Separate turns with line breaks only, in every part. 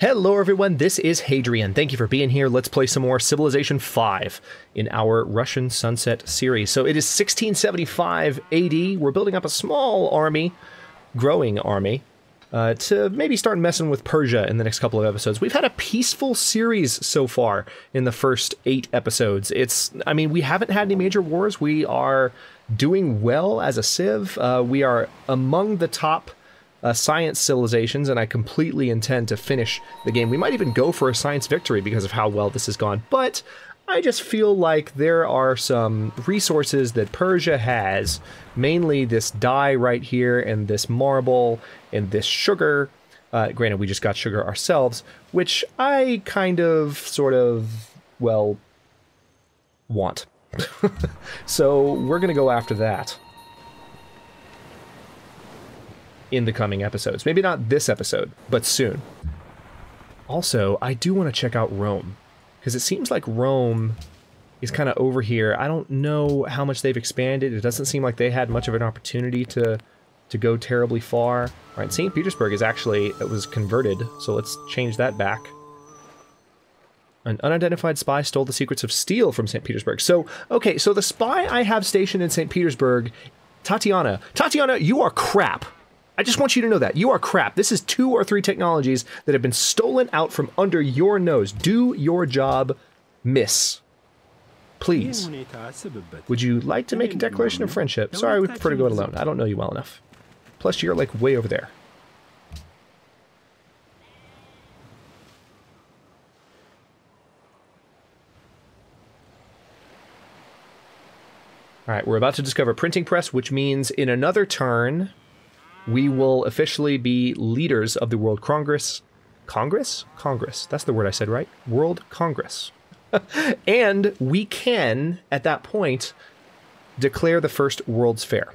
Hello everyone, this is Hadrian. Thank you for being here. Let's play some more Civilization V in our Russian Sunset series. So it is 1675 AD. We're building up a small army, growing army, to maybe start messing with Persia in the next couple of episodes. We've had a peaceful series so far in the first 8 episodes. We haven't had any major wars. We are doing well as a Civ. We are among the top science civilizations, and I completely intend to finish the game. We might even go for a science victory because of how well this has gone, but I just feel like there are some resources that Persia has, mainly this dye right here, and this marble, and this sugar. Granted, we just got sugar ourselves, which I kind of, well, want. So we're gonna go after that in the coming episodes. Maybe not this episode, but soon. Also, I do want to check out Rome, because it seems like Rome is kind of over here. I don't know how much they've expanded. It doesn't seem like they had much of an opportunity to go terribly far. All right, St. Petersburg is actually, it was converted, so let's change that back. An unidentified spy stole the secrets of steel from St. Petersburg. So, okay, so the spy I have stationed in St. Petersburg, Tatiana, you are crap. I just want you to know that. You are crap. This is 2 or 3 technologies that have been stolen out from under your nose. Do your job, miss. Please. Would you like to make a declaration of friendship? Sorry, we prefer to go it alone. I don't know you well enough. Plus, you're, like, way over there. Alright, we're about to discover printing press, which means in another turn we will officially be leaders of the World Congress. Congress? Congress. That's the word I said, right? World Congress. And we can, at that point, declare the first World's Fair.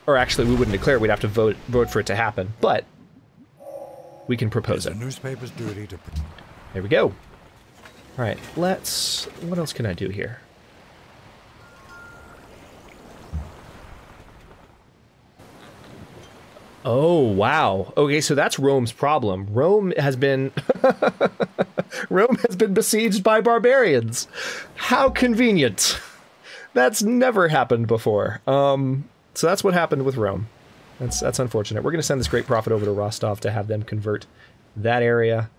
Or actually, we wouldn't declare it. We'd have to vote for it to happen. But we can propose it.
Newspaper's duty to...
There we go. All right, let's... What else can I do here? Oh, wow. Okay, so that's Rome's problem. Rome has been besieged by barbarians. How convenient. That's never happened before. So that's what happened with Rome. That's unfortunate. We're going to send this great prophet over to Rostov to have them convert that area.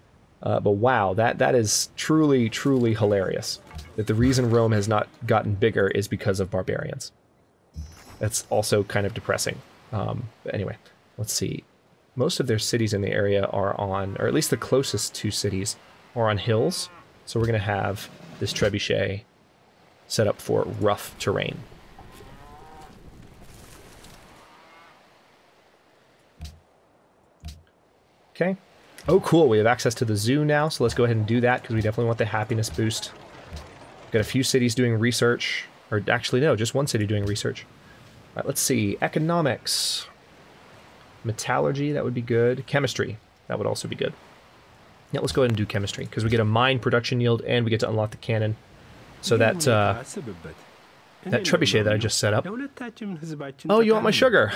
But wow, that is truly, truly hilarious. That the reason Rome has not gotten bigger is because of barbarians. That's also kind of depressing. But anyway. Let's see, most of their cities in the area are on, or at least the closest 2 cities, are on hills. So we're going to have this trebuchet set up for rough terrain. Okay. Oh, cool. We have access to the zoo now, so let's go ahead and do that, because we definitely want the happiness boost. Got a few cities doing research, or actually, no, just 1 city doing research. All right, let's see. Economics. Metallurgy, that would be good. Chemistry, that would also be good. Yeah, let's go ahead and do chemistry, because we get a mine production yield, and we get to unlock the cannon. So that trebuchet that I just set up... Oh, you want my sugar?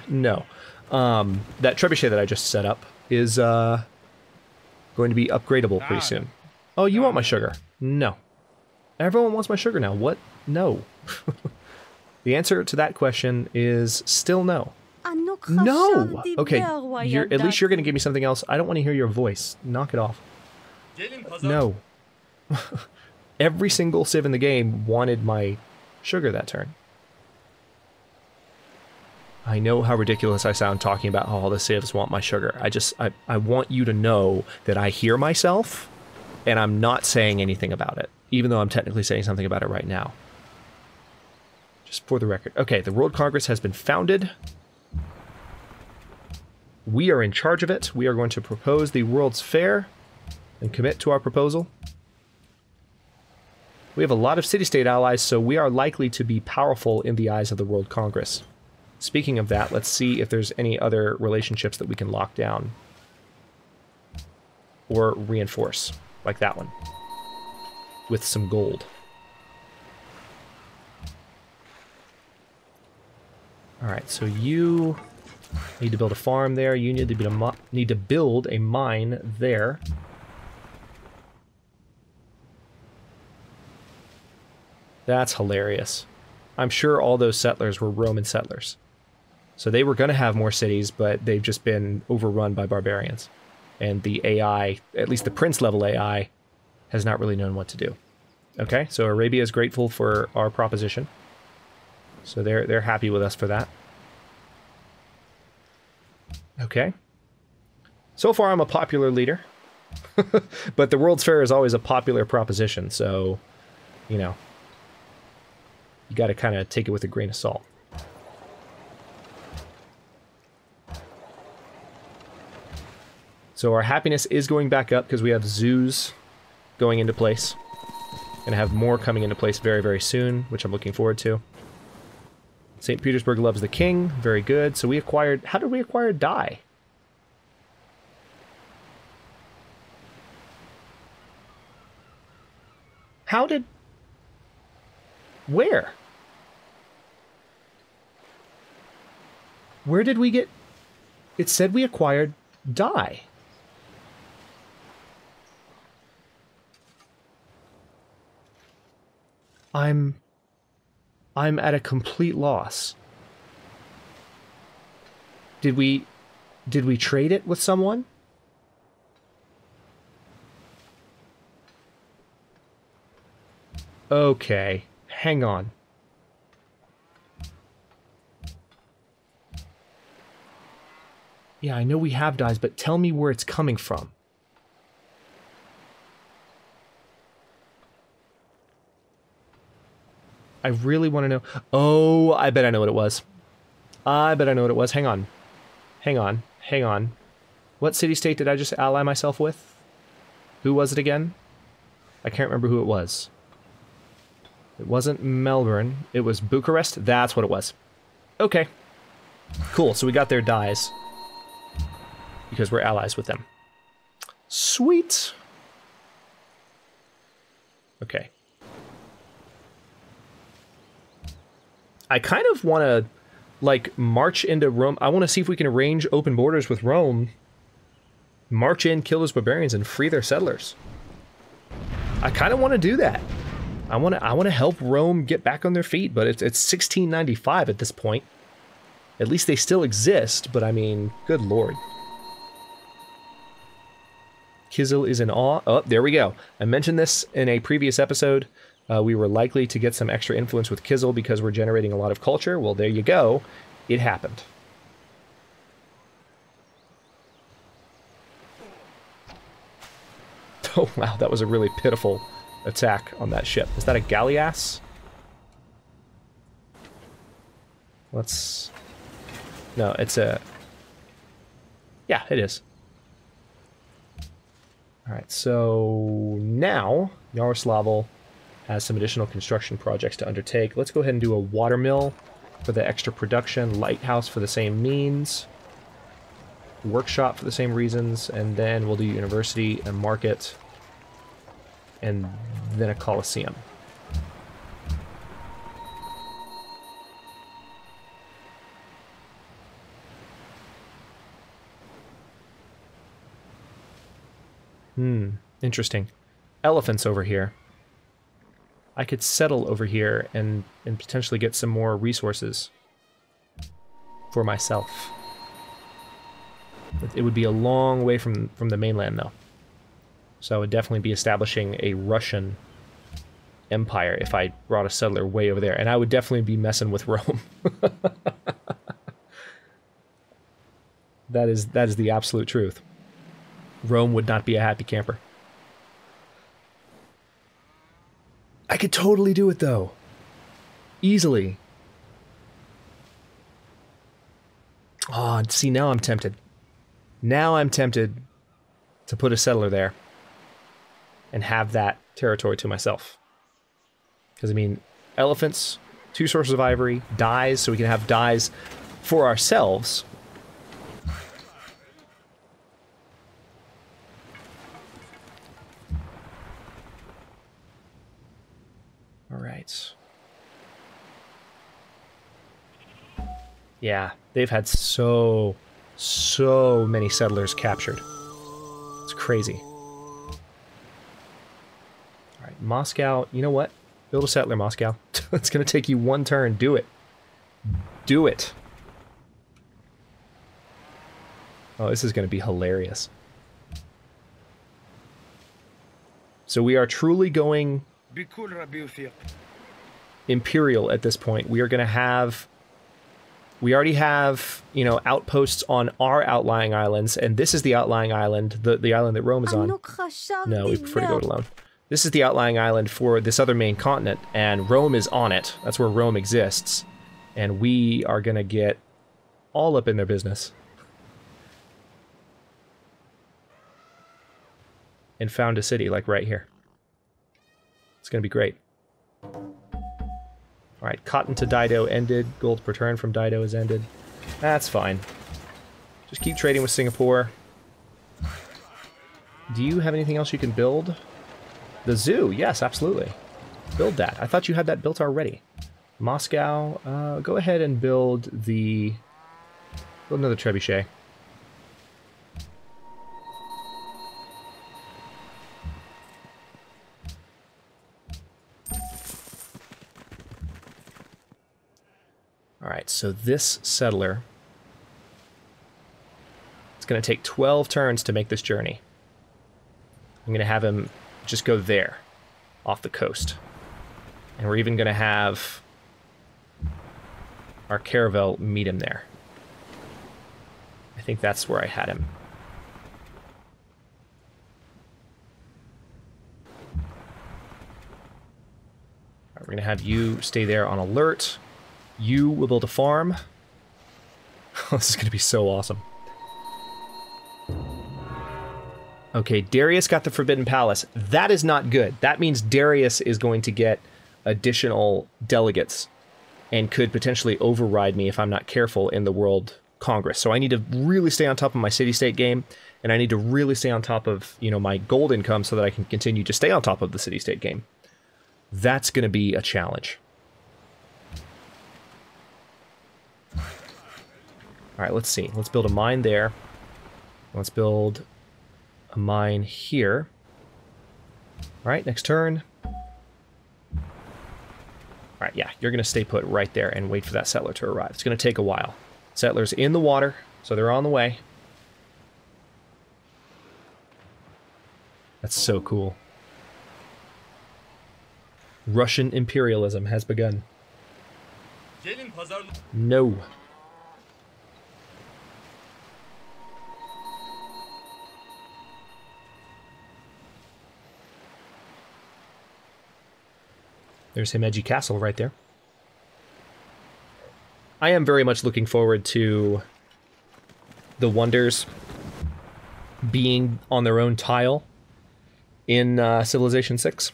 No. That trebuchet that I just set up is going to be upgradable pretty soon. Oh, you want my sugar? No. Everyone wants my sugar now. What? No. The answer to that question is still no. No! Okay, at least you're going to give me something else. I don't want to hear your voice. Knock it off. No. Every single Civ in the game wanted my sugar that turn. I know how ridiculous I sound talking about how all the Civs want my sugar. I want you to know that I hear myself, and I'm not saying anything about it, even though I'm technically saying something about it right now. Just for the record. Okay, the World Congress has been founded. We are in charge of it. We are going to propose the World's Fair and commit to our proposal. We have a lot of city-state allies, so we are likely to be powerful in the eyes of the World Congress. Speaking of that, let's see if there's any other relationships that we can lock down. Or reinforce, like that one. With some gold. Alright, so you Need to build a farm there. You need to build a mine there. That's hilarious. I'm sure all those settlers were Roman settlers. So they were going to have more cities, but they've just been overrun by barbarians. And the AI, at least the prince level AI, has not really known what to do. Okay, so Arabia is grateful for our proposition. So they're happy with us for that. Okay. So far I'm a popular leader. But the World's Fair is always a popular proposition, so, you know, you got to kind of take it with a grain of salt. So our happiness is going back up because we have zoos going into place. Gonna have more coming into place very, very soon, which I'm looking forward to. St. Petersburg loves the king. Very good. So we acquired... How did we acquire dye? How did... Where? Where did we get... It said we acquired dye. I'm at a complete loss. Did we trade it with someone? Okay, hang on. Yeah, I know we have dyes, but tell me where it's coming from. I really want to know. Oh, I bet I know what it was. I bet I know what it was. Hang on. Hang on. Hang on. What city-state did I just ally myself with? Who was it again? I can't remember who it was. It wasn't Melbourne. It was Bucharest. That's what it was. Okay. Cool. So we got their dyes. Because we're allies with them. Sweet. Okay. I kind of want to, like, march into Rome. I want to see if we can arrange open borders with Rome. March in, kill those barbarians, and free their settlers. I kind of want to do that. I want to help Rome get back on their feet, but it's 1695 at this point. At least they still exist, but I mean, good lord. Kizil is in awe. Oh, there we go. I mentioned this in a previous episode. We were likely to get some extra influence with Kizil because we're generating a lot of culture. Well, there you go. It happened. Oh, wow. That was a really pitiful attack on that ship. Is that a galleass? Let's... No, it's a... Yeah, it is. Alright, so now Yaroslavl has some additional construction projects to undertake. Let's go ahead and do a watermill for the extra production, lighthouse for the same means, workshop for the same reasons, and then we'll do university, a market, and then a coliseum. Interesting. Elephants over here. I could settle over here and potentially get some more resources for myself. It would be a long way from the mainland, though. So I would definitely be establishing a Russian empire if I brought a settler way over there. And I would definitely be messing with Rome. That is the absolute truth. Rome would not be a happy camper. I could totally do it, though. Easily. Oh, see, now I'm tempted. Now I'm tempted to put a settler there and have that territory to myself. Because, I mean, elephants, 2 sources of ivory, dyes, so we can have dyes for ourselves. All right. Yeah, they've had so many settlers captured. It's crazy. Alright, Moscow, you know what? Build a settler, Moscow. It's gonna take you one turn. Do it. Do it. Oh, this is gonna be hilarious. So we are truly going imperial at this point. We are gonna have... We already have, you know, outposts on our outlying islands, and this is the outlying island, the island that Rome is on. No, we prefer to go it alone. This is the outlying island for this other main continent, and Rome is on it. That's where Rome exists. And we are gonna get all up in their business. And found a city, like right here. It's gonna be great. Alright, cotton to Dido ended. Gold per turn from Dido is ended. That's fine. Just keep trading with Singapore. Do you have anything else you can build? The zoo, yes, absolutely. Build that. I thought you had that built already. Moscow, go ahead and build another trebuchet. Alright, so this settler, it's going to take 12 turns to make this journey. I'm going to have him just go there, off the coast. And we're even going to have our caravel meet him there. I think that's where I had him. Alright, we're going to have you stay there on alert. You will build a farm. This is going to be so awesome. Okay, Darius got the Forbidden Palace. That is not good. That means Darius is going to get additional delegates and could potentially override me if I'm not careful in the World Congress. So I need to really stay on top of my city-state game, and I need to really stay on top of, you know, my gold income so that I can continue to stay on top of the city-state game. That's going to be a challenge. Alright, let's see. Let's build a mine there. Let's build a mine here. Alright, next turn. Alright, yeah, you're going to stay put right there and wait for that settler to arrive. It's going to take a while. Settlers in the water, so they're on the way. That's so cool. Russian imperialism has begun. No. There's Himeji Castle right there. I am very much looking forward to the wonders being on their own tile in Civilization 6.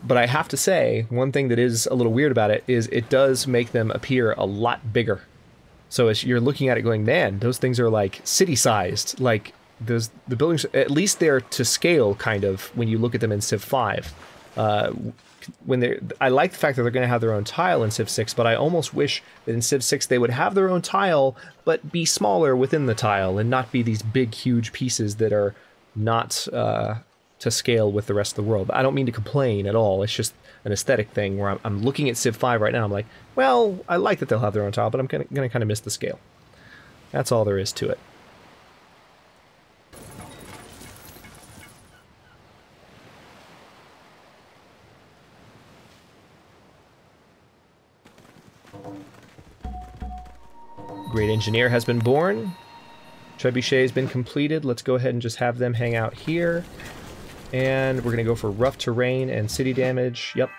But I have to say, one thing that is a little weird about it is it does make them appear a lot bigger. So as you're looking at it going, man, those things are like city-sized. Like, the buildings, at least they're to scale, kind of, when you look at them in Civ 5. I like the fact that they're going to have their own tile in Civ 6, but I almost wish that in Civ 6 they would have their own tile, but be smaller within the tile, and not be these big, huge pieces that are not to scale with the rest of the world. I don't mean to complain at all, it's just an aesthetic thing where I'm looking at Civ 5 right now, I'm like, well, I like that they'll have their own tile, but I'm going to kind of miss the scale. That's all there is to it. Great Engineer has been born. Trebuchet has been completed. Let's go ahead and just have them hang out here. And we're going to go for rough terrain and city damage. Yep.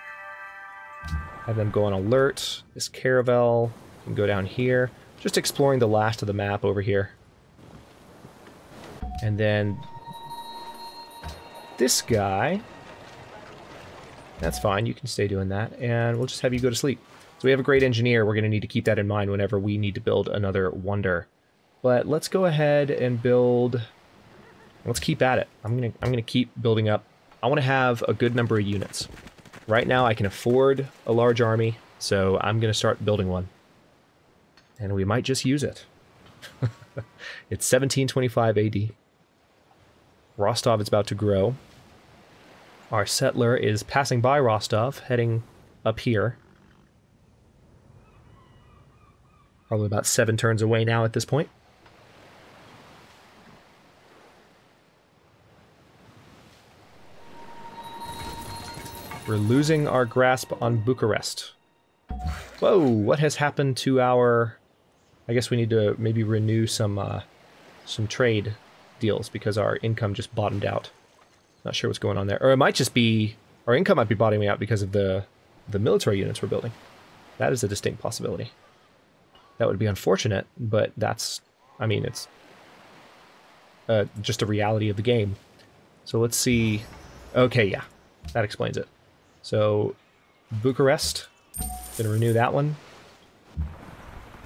Have them go on alert. This caravel can go down here. Just exploring the last of the map over here. And then this guy. That's fine. You can stay doing that. And we'll just have you go to sleep. So we have a great engineer. We're going to need to keep that in mind whenever we need to build another wonder. But let's go ahead and build... Let's keep at it. I'm gonna keep building up. I want to have a good number of units. Right now I can afford a large army, so I'm going to start building one. And we might just use it. It's 1725 AD. Rostov is about to grow. Our settler is passing by Rostov, heading up here. Probably about 7 turns away now at this point. We're losing our grasp on Bucharest. Whoa, what has happened to our... I guess we need to maybe renew some trade deals because our income just bottomed out. Not sure what's going on there. Or it might just be... Our income might be bottoming out because of the military units we're building. That is a distinct possibility. That would be unfortunate, but that's... I mean, it's just a reality of the game. So let's see... Okay, yeah. That explains it. So, Bucharest, gonna renew that one.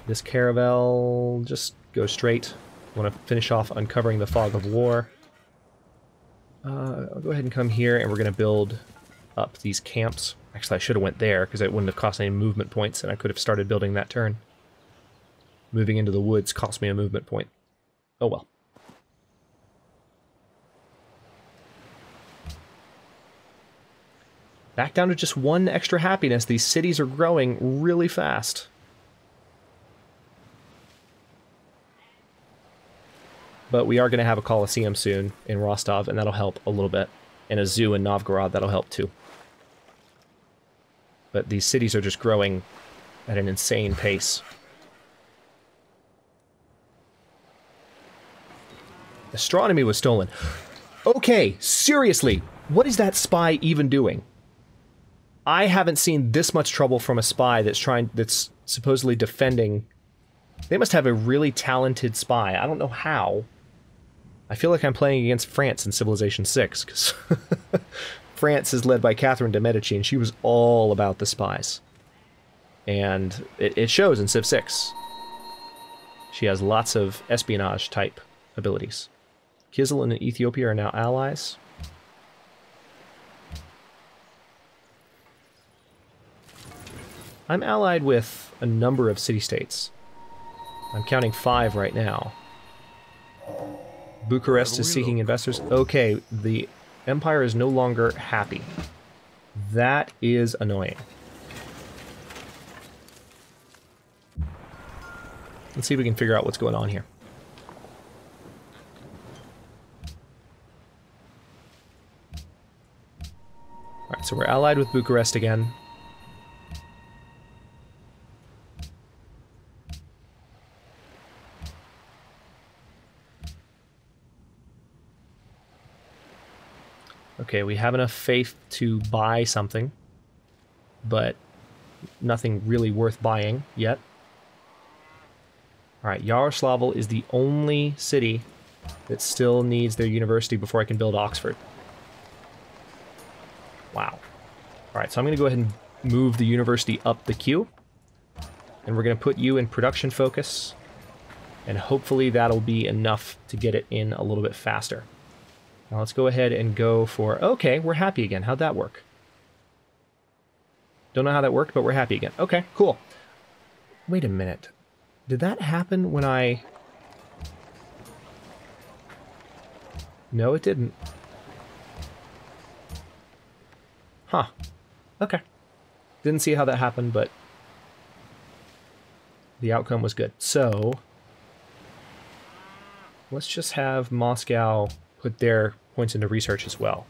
This caravel, just go straight. I want to finish off uncovering the fog of war. I'll go ahead and come here, and we're gonna build up these camps. Actually, I should have went there, because it wouldn't have cost any movement points, and I could have started building that turn. Moving into the woods cost me a movement point. Oh well. Back down to just 1 extra happiness. These cities are growing really fast. But we are going to have a Colosseum soon in Rostov, and that'll help a little bit. And a zoo in Novgorod, that'll help too. But these cities are just growing at an insane pace. Astronomy was stolen. Okay, seriously, what is that spy even doing? I haven't seen this much trouble from a spy that's supposedly defending. They must have a really talented spy. I don't know how. I feel like I'm playing against France in Civilization 6, because France is led by Catherine de' Medici, and she was all about the spies. And it shows in Civ 6. She has lots of espionage-type abilities. Kizil and Ethiopia are now allies. I'm allied with a number of city-states. I'm counting 5 right now. Bucharest is seeking investors. Okay, the Empire is no longer happy. That is annoying. Let's see if we can figure out what's going on here. Alright, so we're allied with Bucharest again. Okay, we have enough faith to buy something, but nothing really worth buying yet. Alright, Yaroslavl is the only city that still needs their university before I can build Oxford. Wow. Alright, so I'm going to go ahead and move the university up the queue. And we're going to put you in production focus. And hopefully that'll be enough to get it in a little bit faster. Now let's go ahead and go for... Okay, we're happy again. How'd that work? Don't know how that worked, but we're happy again. Okay, cool. Wait a minute. Did that happen when I... No, it didn't. Huh. Okay. Didn't see how that happened, but the outcome was good. So, let's just have Moscow put their points into research as well.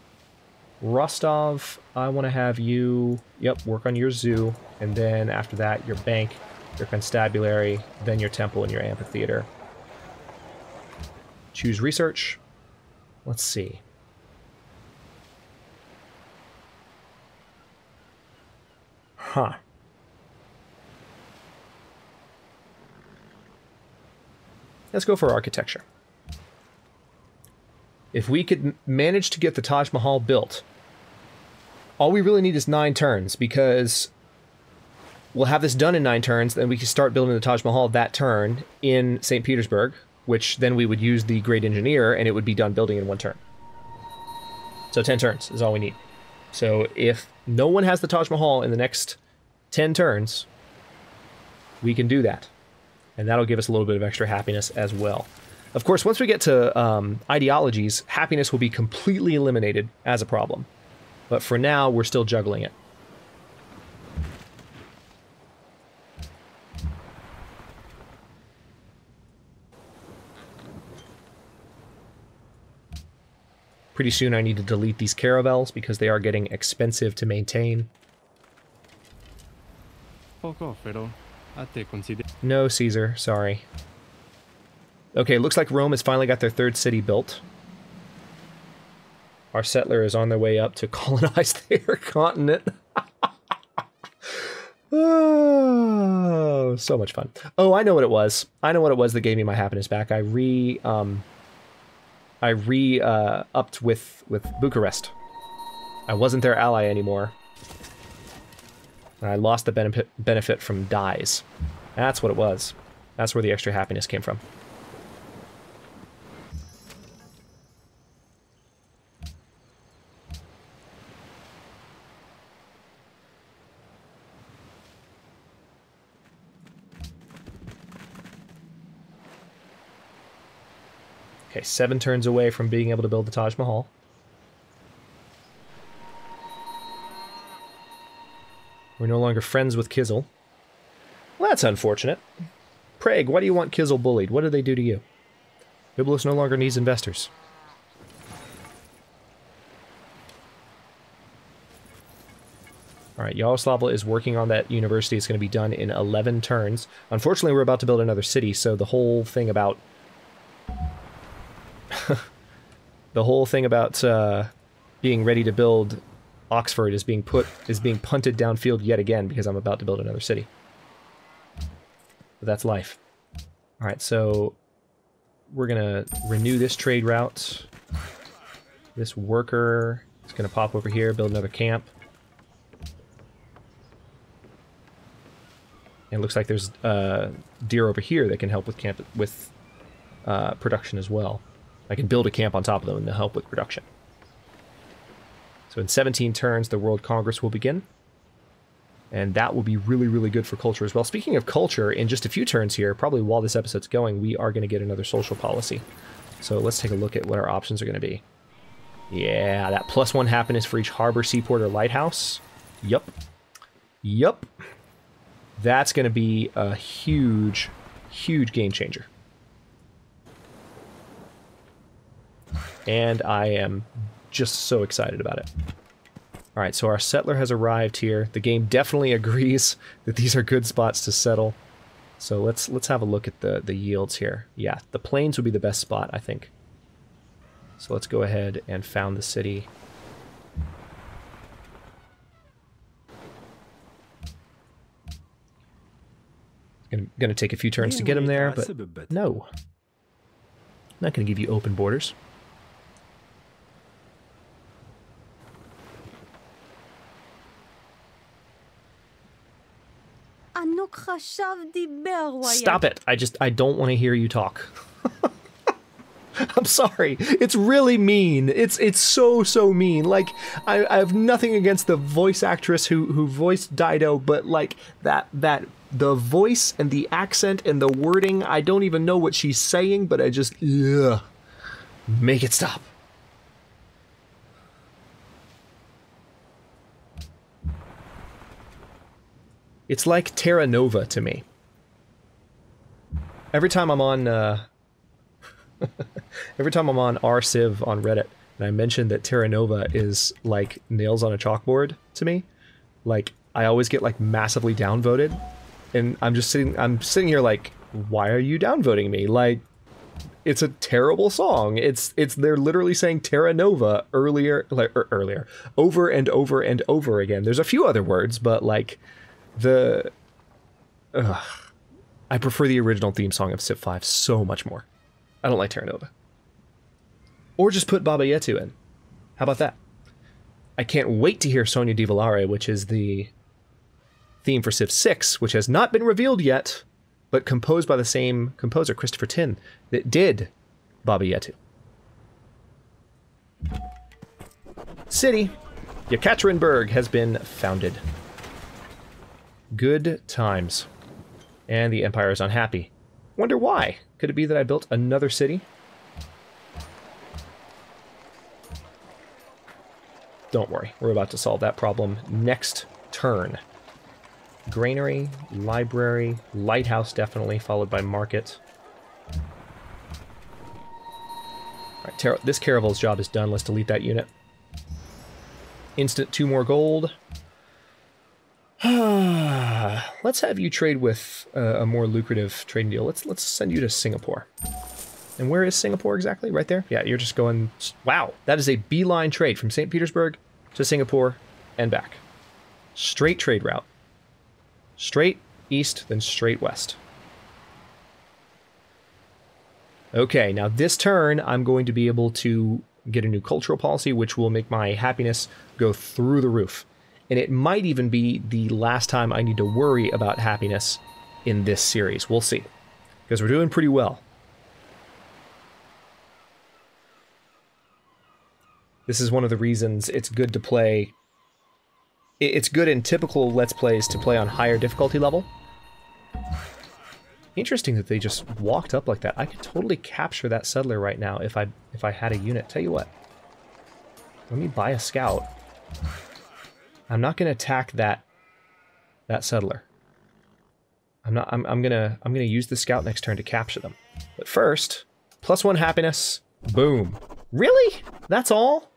Rostov, I want to have you, work on your zoo, and then after that, your bank, your constabulary, then your temple and your amphitheater. Choose research. Let's see. Huh. Let's go for architecture. If we could manage to get the Taj Mahal built, all we really need is 9 turns, because we'll have this done in 9 turns, then we can start building the Taj Mahal that turn in St. Petersburg, which then we would use the Great Engineer, and it would be done building in 1 turn. So 10 turns is all we need. So if no one has the Taj Mahal in the next 10 turns, we can do that. And that'll give us a little bit of extra happiness as well. Of course, once we get to ideologies, happiness will be completely eliminated as a problem. But for now, we're still juggling it. Pretty soon I need to delete these caravels because they are getting expensive to maintain. No, Caesar, sorry. Okay, looks like Rome has finally got their third city built. Our settler is on their way up to colonize their continent. Oh, so much fun. Oh, I know what it was. I know what it was that gave me my happiness back. I upped with Bucharest. I wasn't their ally anymore. And I lost the benefit from dyes. That's what it was. That's where the extra happiness came from. Okay, 7 turns away from being able to build the Taj Mahal. We're no longer friends with Kizil. Well, that's unfortunate. Prague, why do you want Kizil bullied? What did they do to you? Byblos no longer needs investors. Alright, Yaroslavl is working on that university. It's going to be done in 11 turns. Unfortunately, we're about to build another city, so the whole thing about... being ready to build Oxford is being punted downfield yet again because I'm about to build another city. But that's life. Alright, so we're gonna renew this trade route. This worker is gonna pop over here, build another camp. And it looks like there's deer over here that can help with production as well. I can build a camp on top of them and they'll help with production. So in 17 turns, the World Congress will begin. And that will be really, really good for culture as well. Speaking of culture, in just a few turns here, probably while this episode's going, we are going to get another social policy. So let's take a look at what our options are going to be. Yeah, that +1 happiness for each harbor, seaport, or lighthouse. Yup. Yup. That's going to be a huge, huge game changer. And I am just so excited about it. Alright, so our settler has arrived here. The game definitely agrees that these are good spots to settle. So let's have a look at the yields here. Yeah, the plains would be the best spot, I think. So let's go ahead and found the city. It's gonna take a few turns to get him there, but no. I'm not gonna give you open borders. Stop it. I don't want to hear you talk. I'm sorry. It's really mean. It's so mean. Like, I have nothing against the voice actress who voiced Dido, but like the voice and the accent and the wording, I don't even know what she's saying, but I just, ugh. Make it stop. It's like Terra Nova to me. Every time I'm on r/civ on Reddit, and I mention that Terra Nova is like nails on a chalkboard to me, like I always get like massively downvoted, and I'm sitting here like, why are you downvoting me? Like, it's a terrible song. They're literally saying Terra Nova earlier over and over and over again. There's a few other words, but like I prefer the original theme song of Civ V so much more. I don't like Terra Nova. Or just put Baba Yetu in. How about that? I can't wait to hear Sonia Di Volare, which is the theme for Civ 6, which has not been revealed yet, but composed by the same composer, Christopher Tin, that did Baba Yetu. City, Yekaterinburg has been founded. Good times. And the Empire is unhappy. Wonder why? Could it be that I built another city? Don't worry, we're about to solve that problem next turn. Granary, library, lighthouse definitely, followed by market. Alright, this caravel's job is done. Let's delete that unit. Instant 2 more gold. Let's have you trade with a more lucrative trading deal. Let's send you to Singapore. And where is Singapore exactly? Right there? Yeah, you're just going... Wow, that is a beeline trade from St. Petersburg to Singapore and back. Straight trade route. Straight east, then straight west. Okay, now this turn, I'm going to be able to get a new cultural policy, which will make my happiness go through the roof. And it might even be the last time I need to worry about happiness in this series. We'll see. Because we're doing pretty well. This is one of the reasons it's good to play... It's good in typical Let's Plays to play on higher difficulty level. Interesting that they just walked up like that. I could totally capture that settler right now if I had a unit. Tell you what. Let me buy a scout. I'm not going to attack that settler. I'm gonna use the scout next turn to capture them. But first, +1 happiness. Boom. Really? That's all?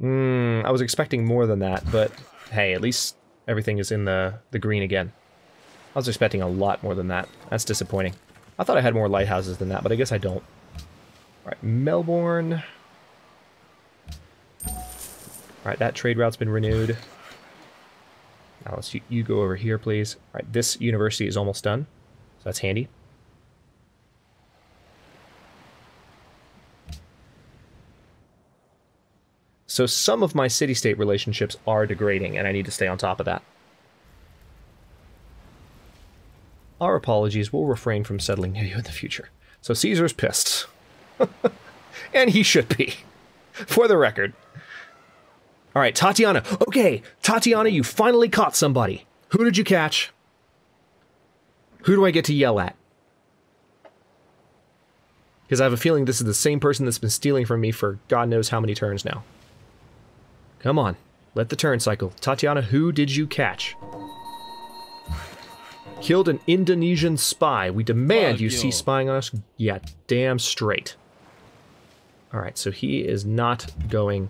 I was expecting more than that, but hey, at least everything is in the green again. I was expecting a lot more than that. That's disappointing. I thought I had more lighthouses than that, but I guess I don't. Alright, Melbourne. Alright, that trade route's been renewed. Now let's you go over here, please. Alright, this university is almost done, so that's handy. So some of my city-state relationships are degrading, and I need to stay on top of that. Our apologies, we'll refrain from settling near you in the future. So Caesar's pissed. And he should be, for the record. Alright, Tatiana. Okay, Tatiana, you finally caught somebody. Who did you catch? Who do I get to yell at? Because I have a feeling this is the same person that's been stealing from me for God knows how many turns now. Come on, let the turn cycle. Tatiana, who did you catch? Killed an Indonesian spy. We demand you cease spying on us. Yeah, damn straight. Alright, so he is not going...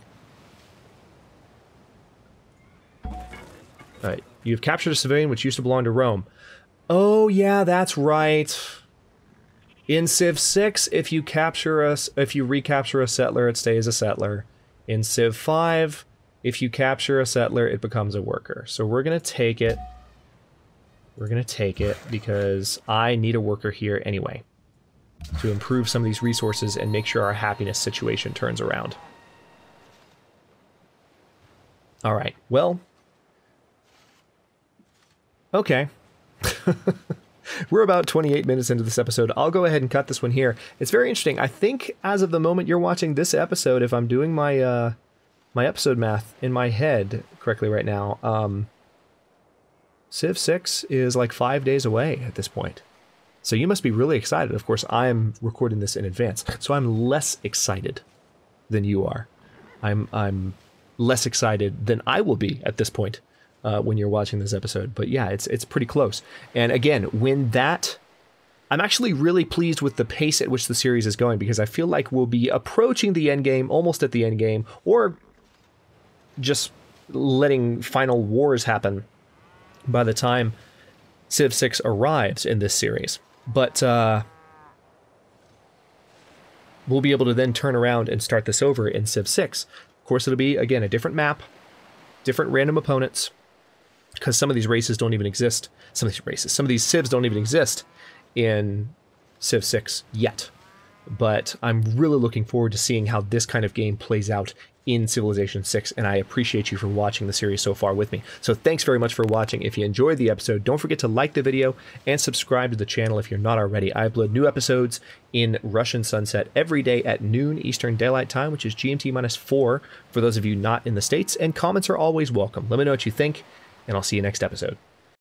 Alright, you've captured a civilian which used to belong to Rome. Oh yeah, that's right. In Civ 6, if you recapture a settler, it stays a settler. In Civ 5, if you capture a settler, it becomes a worker. So we're gonna take it. We're going to take it because I need a worker here anyway to improve some of these resources and make sure our happiness situation turns around. All right, well, okay. We're about 28 minutes into this episode. I'll go ahead and cut this one here. It's very interesting. I think as of the moment you're watching this episode, if I'm doing my my episode math in my head correctly right now, Civ 6 is like 5 days away at this point. So you must be really excited. Of course, I'm recording this in advance, so I'm less excited than you are. I'm less excited than I will be at this point when you're watching this episode. But yeah, it's pretty close. And again, I'm actually really pleased with the pace at which the series is going, because I feel like we'll be approaching the end game, almost at the end game, or just letting final wars happen by the time Civ 6 arrives in this series. But we'll be able to then turn around and start this over in Civ 6. Of course, it'll be, again, a different map, different random opponents, because some of these races don't even exist. Some of these civs don't even exist in Civ 6 yet. But I'm really looking forward to seeing how this kind of game plays out in Civilization 6, and I appreciate you for watching the series so far with me. So thanks very much for watching. If you enjoyed the episode, don't forget to like the video and subscribe to the channel if you're not already. I upload new episodes in Russian Sunset every day at noon Eastern Daylight Time, which is GMT-4 for those of you not in the States, and comments are always welcome. Let me know what you think, and I'll see you next episode.